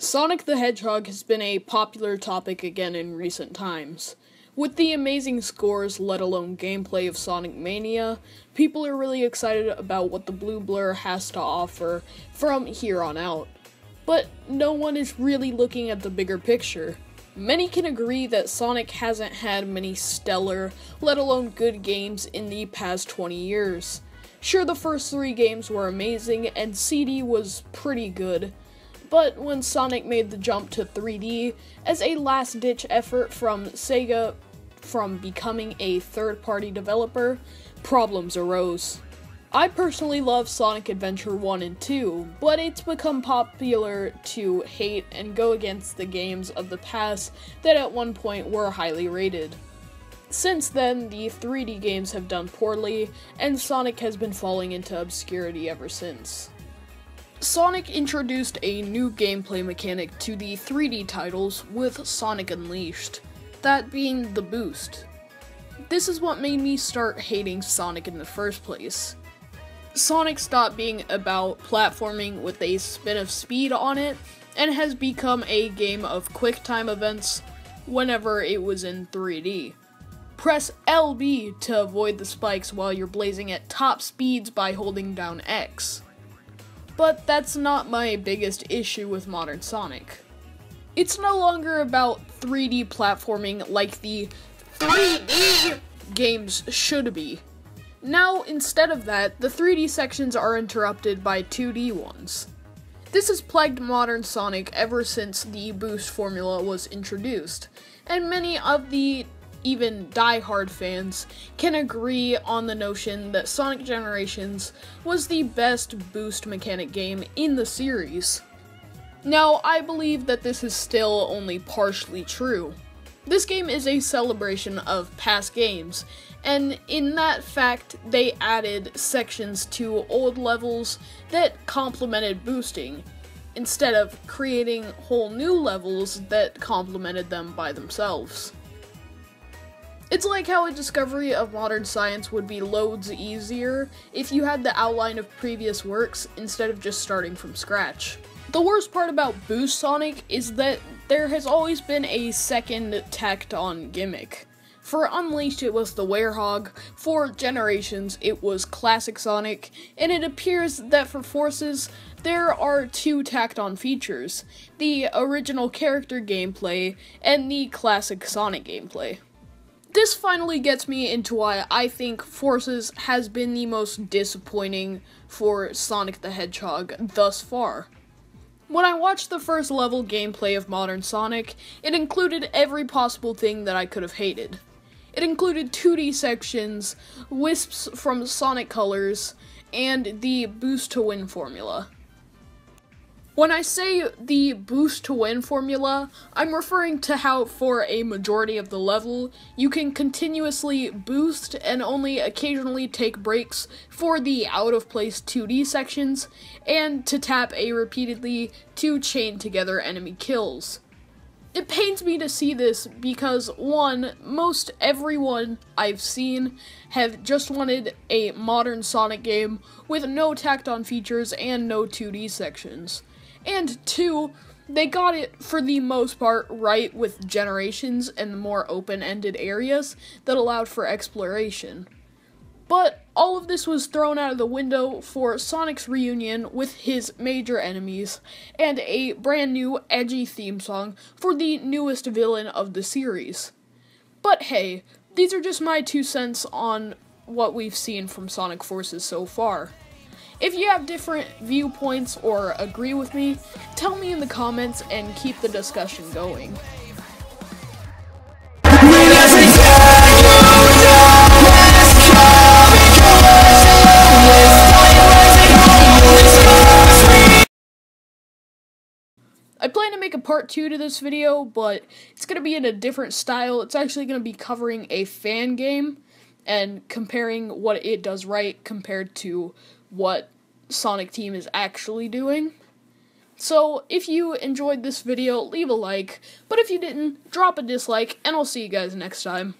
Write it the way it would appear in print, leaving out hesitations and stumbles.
Sonic the Hedgehog has been a popular topic again in recent times. With the amazing scores, let alone gameplay of Sonic Mania, people are really excited about what the Blue Blur has to offer from here on out. But no one is really looking at the bigger picture. Many can agree that Sonic hasn't had many stellar, let alone good games in the past 20 years. Sure, the first 3 games were amazing, and CD was pretty good. But when Sonic made the jump to 3D as a last-ditch effort from Sega from becoming a third-party developer, problems arose. I personally love Sonic Adventure 1 and 2, but it's become popular to hate and go against the games of the past that at one point were highly rated. Since then, the 3D games have done poorly, and Sonic has been falling into obscurity ever since. Sonic introduced a new gameplay mechanic to the 3D titles with Sonic Unleashed, that being the boost. This is what made me start hating Sonic in the first place. Sonic stopped being about platforming with a spin of speed on it, and has become a game of quick time events whenever it was in 3D. Press LB to avoid the spikes while you're blazing at top speeds by holding down X. But that's not my biggest issue with modern Sonic. It's no longer about 3D platforming like the 3D games should be. Now, instead of that, the 3D sections are interrupted by 2D ones. This has plagued modern Sonic ever since the boost formula was introduced, and many of the even die-hard fans can agree on the notion that Sonic Generations was the best boost mechanic game in the series. Now, I believe that this is still only partially true. This game is a celebration of past games, and in that fact, they added sections to old levels that complemented boosting, instead of creating whole new levels that complemented them by themselves. It's like how a discovery of modern science would be loads easier if you had the outline of previous works instead of just starting from scratch. The worst part about Boost Sonic is that there has always been a second tacked on gimmick. For Unleashed it was the Werehog, for Generations it was Classic Sonic, and it appears that for Forces there are 2 tacked on features, the original character gameplay and the classic Sonic gameplay. This finally gets me into why I think Forces has been the most disappointing for Sonic the Hedgehog thus far. When I watched the first level gameplay of modern Sonic, it included every possible thing that I could have hated. It included 2D sections, wisps from Sonic colors, and the boost to win formula. When I say the boost to win formula, I'm referring to how for a majority of the level, you can continuously boost and only occasionally take breaks for the out-of-place 2D sections, and to tap A repeatedly to chain together enemy kills. It pains me to see this because, one, most everyone I've seen have just wanted a modern Sonic game with no tacked-on features and no 2D sections. And 2, they got it for the most part right with Generations and the more open-ended areas that allowed for exploration. But all of this was thrown out of the window for Sonic's reunion with his major enemies, and a brand new edgy theme song for the newest villain of the series. But hey, these are just my 2 cents on what we've seen from Sonic Forces so far. If you have different viewpoints or agree with me, tell me in the comments and keep the discussion going. I plan to make a part 2 to this video, but it's going to be in a different style. It's actually going to be covering a fan game and comparing what it does right compared to what Sonic Team is actually doing. So, if you enjoyed this video, leave a like, but if you didn't, drop a dislike, and I'll see you guys next time.